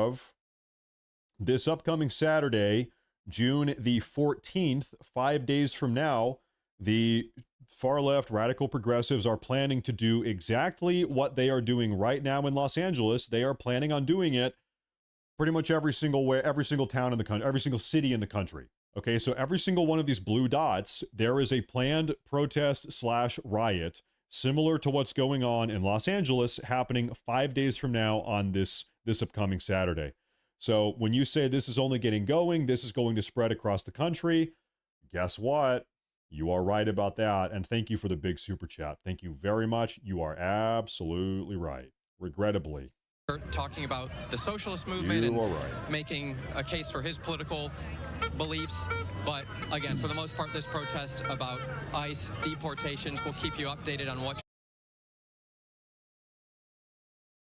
of, this upcoming Saturday, June the 14th, 5 days from now, the far left radical progressives are planning to do exactly what they are doing right now in Los Angeles. They are planning on doing it pretty much every single town in the country, every single city in the country. Okay, so every single one of these blue dots, there is a planned protest / riot similar to what's going on in Los Angeles happening 5 days from now on this upcoming Saturday. So when you say this is only getting going, this is going to spread across the country, guess what? You are right about that. And thank you for the big super chat. Thank you very much. You are absolutely right. Regrettably. Talking about the socialist movement and making a case for his political beliefs. But again, for the most part, this protest about ICE deportations will keep you updated on what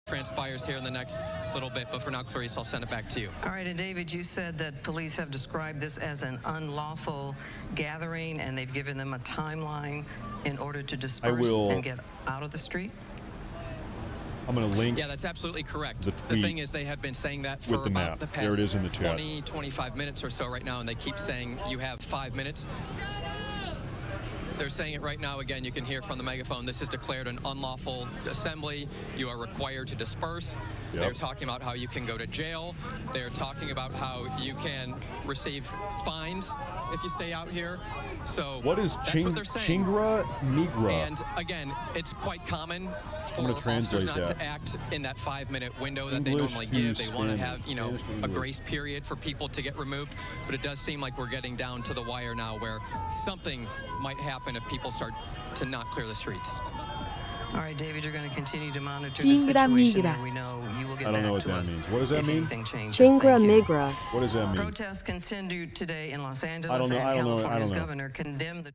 transpires here in the next little bit. But for now, Clarice, I'll send it back to you. All right, and David, you said that police have described this as an unlawful gathering, and they've given them a timeline in order to disperse and get out of the street? I'm going to link. Yeah, that's absolutely correct. The thing is, they have been saying that for about the past there it is in the chat. 25 minutes or so right now, and they keep saying you have 5 minutes. They're saying it right now. Again, you can hear from the megaphone. This is declared an unlawful assembly. You are required to disperse. Yep. They're talking about how you can go to jail. They're talking about how you receive fines if you stay out here. So what is Chingra Migra? And again, it's quite common for officers not to act in that 5-minute window that they normally give. They want to have, you know, a grace period for people to get removed. But it does seem like we're getting down to the wire now where something might happen if people start to not clear the streets. All right, David, you're going to continue to monitor the situation, and we know you will get back to us. I don't know what that means. What does that mean? Chingra Migra. What does that mean? Protests continued today in Los Angeles, and California's governor condemned the...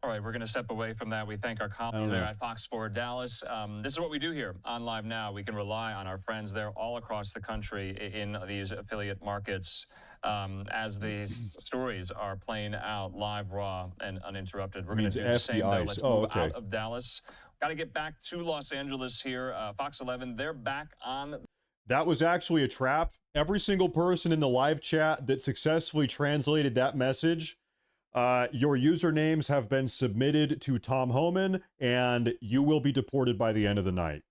All right, we're going to step away from that. We thank our colleagues there at Fox 4 Dallas. This is what we do here on Live Now. We can rely on our friends there all across the country in these affiliate markets as these stories are playing out live, raw, and uninterrupted. We're going to do the same, though. Let's move out of Dallas. Got to get back to Los Angeles here. Fox 11, they're back on. That was actually a trap. Every single person in the live chat that successfully translated that message, your usernames have been submitted to Tom Homan, and you will be deported by the end of the night.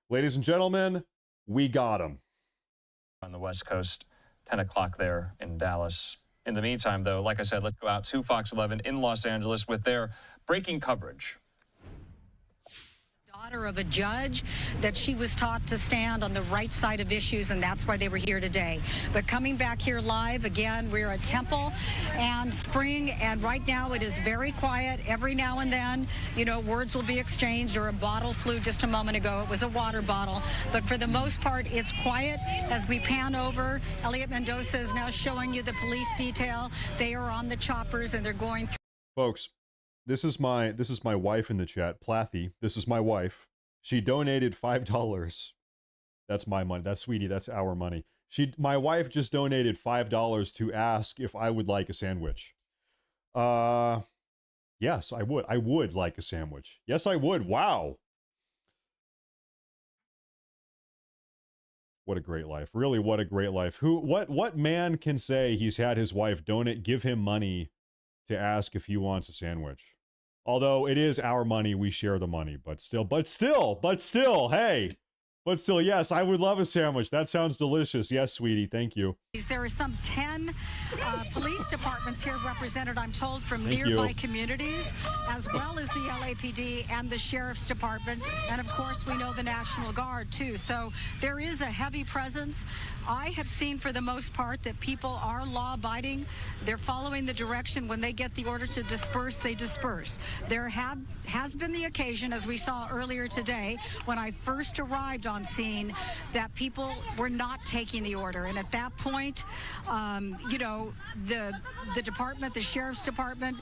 Ladies and gentlemen, we got him. On the West Coast, 10 o'clock there in Dallas. In the meantime, though, like I said, let's go out to Fox 11 in Los Angeles with their breaking coverage. Daughter of a judge, that she was taught to stand on the right side of issues, and that's why they were here today. But coming back here live again, we're at Temple and Spring, and right now it is very quiet. Every now and then, you know, words will be exchanged, or a bottle flew just a moment ago. It was a water bottle, but for the most part, it's quiet. As we pan over, Elliot Mendoza is now showing you the police detail. They are on the choppers and they're going through. Folks, this is my wife in the chat, Plathy. This is my wife. She donated $5. That's my money. That's Sweetie. That's our money. My wife just donated $5 to ask if I would like a sandwich. Yes, I would. I would like a sandwich. Yes, I would. Wow. What a great life. Really, what a great life. What man can say he's had his wife give him money to ask if he wants a sandwich? Although it is our money, we share the money, but still, hey, yes, I would love a sandwich. That sounds delicious. Yes, sweetie, thank you. There are some 10 police departments here represented, I'm told, from nearby communities, as well as the LAPD and the Sheriff's Department. And of course, we know the National Guard, too. So there is a heavy presence. I have seen, for the most part, that people are law-abiding. They're following the direction. When they get the order to disperse, they disperse. There has been the occasion, as we saw earlier today, when I first arrived on scene, that people were not taking the order. And at that point, you know, the department, the Sheriff's Department,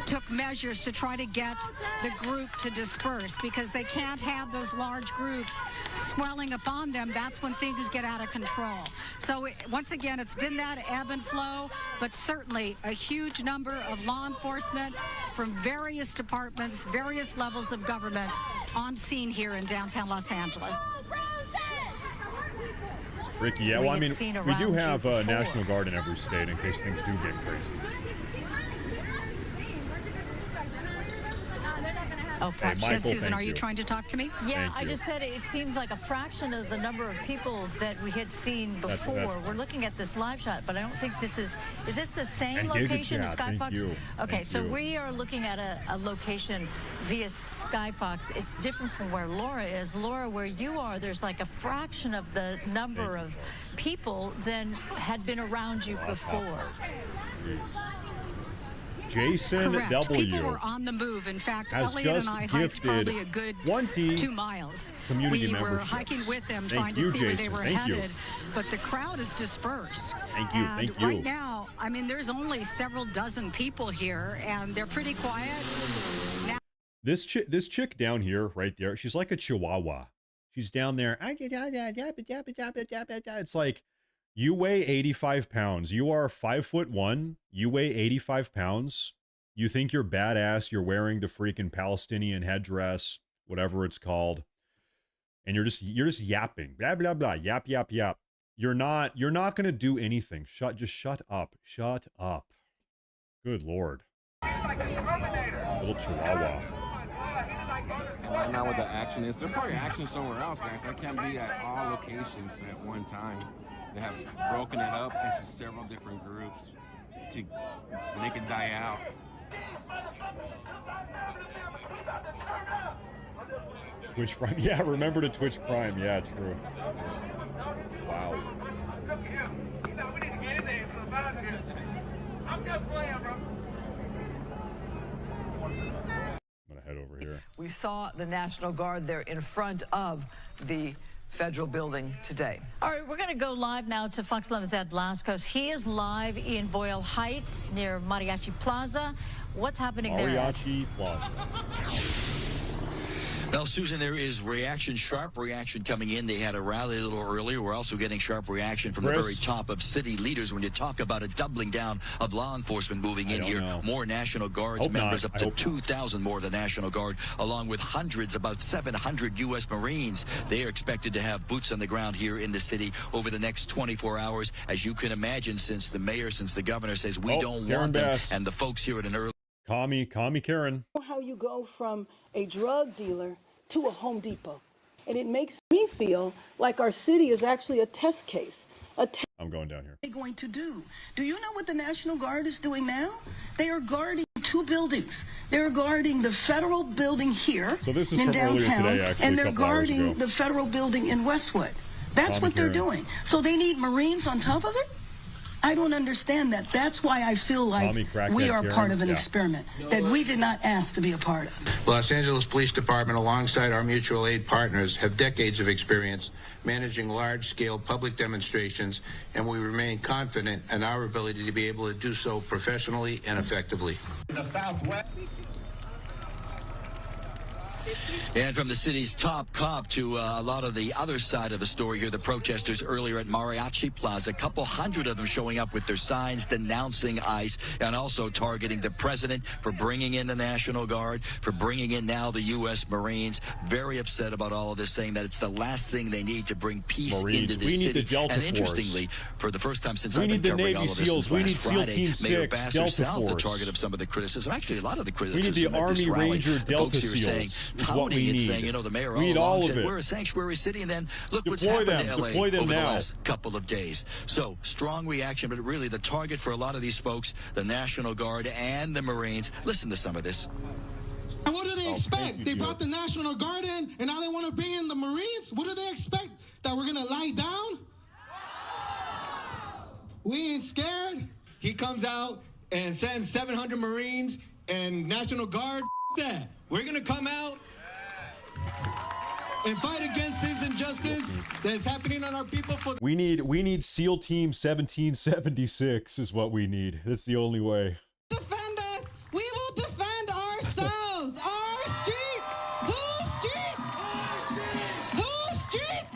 took measures to try to get the group to disperse, because they can't have those large groups swelling upon them. That's when things get out of control. So once again, it's been that ebb and flow, but certainly a huge number of law enforcement from various departments, various levels of government on scene here in downtown Los Angeles. Ricky, yeah, well, I mean, we do have National Guard in every state in case things do get crazy. Okay. Hey, Michael, Susan, are you trying to talk to me? Yeah, I just said it seems like a fraction of the number of people that we had seen before. That's We're looking at this live shot, but I don't think this is this the same and location yeah, as Skyfox? Thank you. Okay, Thank so you. we are looking at a location via Skyfox. It's different from where Laura is. Laura, where you are, there's like a fraction of the number of people than had been around you before. Jeez. Jason Correct. W. People were on the move. In fact, has Elliot just and I hiked gifted probably a good 20 2 miles. community We were memberships. hiking with them, Thank trying you, to see where Jason. they were Thank you. headed. But the crowd is dispersed. Thank you. And Thank you. right now, I mean, there's only several dozen people here, and they're pretty quiet. Now, This chick down here, right there, she's like a chihuahua. She's down there. It's like, you weigh 85 pounds. You are 5'1". You weigh 85 pounds. You think you're badass. You're wearing the freaking Palestinian headdress, whatever it's called, and you're just yapping, blah blah blah, yap yap yap. You're not gonna do anything. Just shut up. Shut up. Good Lord. Little chihuahua. Right now, what the action is, there's probably action somewhere else, guys. I can't be at all locations at one time. They have broken it up into several different groups to make it die out. Twitch Prime. Yeah, remember to Twitch Prime. Yeah, true. Wow. I'm gonna head over here. We saw the National Guard there in front of the federal building today. All right, we're going to go live now to Fox 11's Ed Blascos. He is live in Boyle Heights near Mariachi Plaza. What's happening there, Ed? Mariachi Plaza. Well, Susan, there is sharp reaction coming in. They had a rally a little earlier. We're also getting sharp reaction from the very top of city leaders when you talk about a doubling down of law enforcement moving in here. More National Guards members, up to 2,000 more of the National Guard, along with hundreds, about 700 U.S. Marines. They are expected to have boots on the ground here in the city over the next 24 hours. As you can imagine, since the governor says we don't want them, and the folks here at an early... Call me Karen. How you go from a drug dealer to a Home Depot. And it makes me feel like our city is actually a test case. I'm going down here. What are they going to do? Do you know what the National Guard is doing now? They are guarding 2 buildings. They're guarding the federal building here so this is in from downtown, earlier today, actually, and they're guarding the federal building in Westwood. That's what they're doing. So they need Marines on top of it? I don't understand that. That's why I feel like we are part of an experiment that we did not ask to be a part of. Los Angeles Police Department, alongside our mutual aid partners, have decades of experience managing large-scale public demonstrations, and we remain confident in our ability to be able to do so professionally and effectively. In the Southwest. And from the city's top cop to a lot of the other side of the story here, the protesters earlier at Mariachi Plaza, a couple hundred of them showing up with their signs denouncing ICE and also targeting the president for bringing in the National Guard, for bringing in now the U.S. Marines. Very upset about all of this, saying that it's the last thing they need to bring peace into the city. We need the Delta Force. And interestingly, for the first time since I've been covering Navy all of this SEAls. since We last need SEAL Friday, Team Mayor 6, Bass Delta herself Force. the target of some of the criticism. Actually, a lot of the criticism. We need the Army Ranger Delta SEAls. Is what we need. Saying, you know, the mayor we need all of it. We're a sanctuary city, and then look what's Deploy happened to LA Deploy them over now. the last couple of days. So strong reaction, but really the target for a lot of these folks, the National Guard and the Marines. Listen to some of this. And what do they expect? They brought the National Guard in, and now they want to bring in the Marines? What do they expect? That we're going to lie down? We ain't scared. He comes out and sends 700 Marines and National Guard. That. We're going to come out and fight against this injustice that's happening on our people. We need SEAL Team 1776 is what we need. That's the only way. Defend us. We will defend ourselves. Our street. Whose street? Whose street?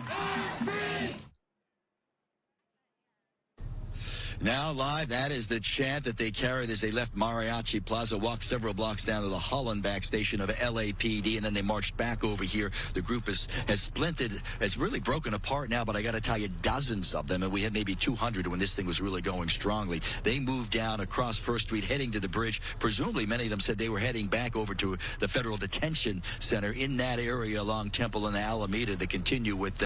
Now live, that is the chant that they carried as they left Mariachi Plaza, walked several blocks down to the Hollenbach station of LAPD, and then they marched back over here. The group has splintered, has really broken apart now, but I got to tell you, dozens of them, and we had maybe 200 when this thing was really going strongly. They moved down across First Street, heading to the bridge. Presumably, many of them said they were heading back over to the Federal Detention Center in that area along Temple and Alameda to continue with